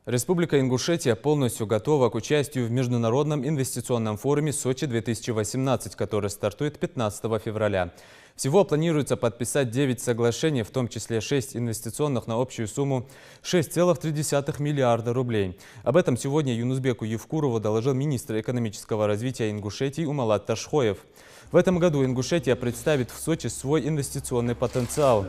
Республика Ингушетия полностью готова к участию в Международном инвестиционном форуме Сочи-2018, который стартует 15 февраля. Всего планируется подписать 9 соглашений, в том числе 6 инвестиционных на общую сумму 6,3 миллиарда рублей. Об этом сегодня Юнусбеку Евкурову доложил министр экономического развития Ингушетии Умалат Ташхоев. В этом году Ингушетия представит в Сочи свой инвестиционный потенциал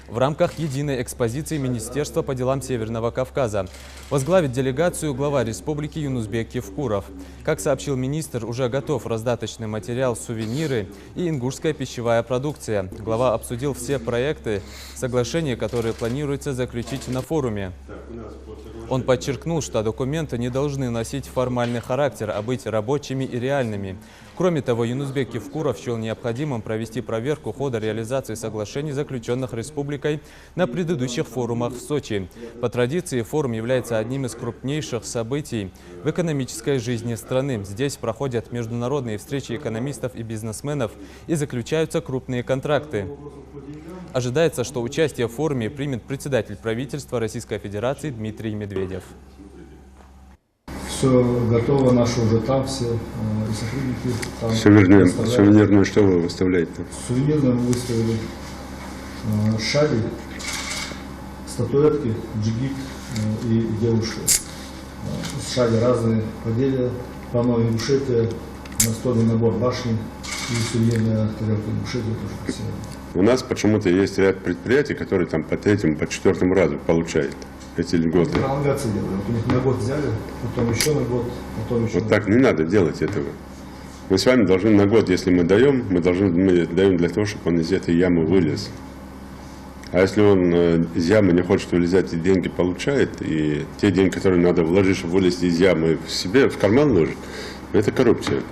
в рамках единой экспозиции Министерства по делам Северного Кавказа. Возглавит делегацию глава республики Юнусбек Евкуров. Как сообщил министр, уже готов раздаточный материал, сувениры и ингушская пищевая продукция. Глава обсудил все проекты, соглашения, которые планируется заключить на форуме. Он подчеркнул, что документы не должны носить формальный характер, а быть рабочими и реальными. Кроме того, Юнусбек Евкуров счел необходимым провести проверку хода реализации соглашений, заключенных республикой на предыдущих форумах в Сочи. По традиции, форум является одним из крупнейших событий в экономической жизни страны. Здесь проходят международные встречи экономистов и бизнесменов и заключаются крупные контракты. Ожидается, что участие в форуме примет председатель правительства Российской Федерации Дмитрий Медведев. Все готово, наши уже там все, и сотрудники там. Сувенирную что вы выставляете? Сувенирную мы выставили шали, статуэтки, джигит и девушки. Шали разные по деле, панно Ингушетия, настольный набор башни и сувенирная тарелка Ингушетия тоже красивая. У нас почему-то есть ряд предприятий, которые там по третьему, по четвертому разу получают эти льготы. Пролонгации делают. Вот у них на год взяли, потом еще на год, потом еще. Вот так не надо делать этого. Мы с вами должны на год, если мы даем, мы даем для того, чтобы он из этой ямы вылез. А если он из ямы не хочет вылезать и деньги получает, и те деньги, которые надо вложить, чтобы вылезти из ямы, в себе, в карман ложит, это коррупция.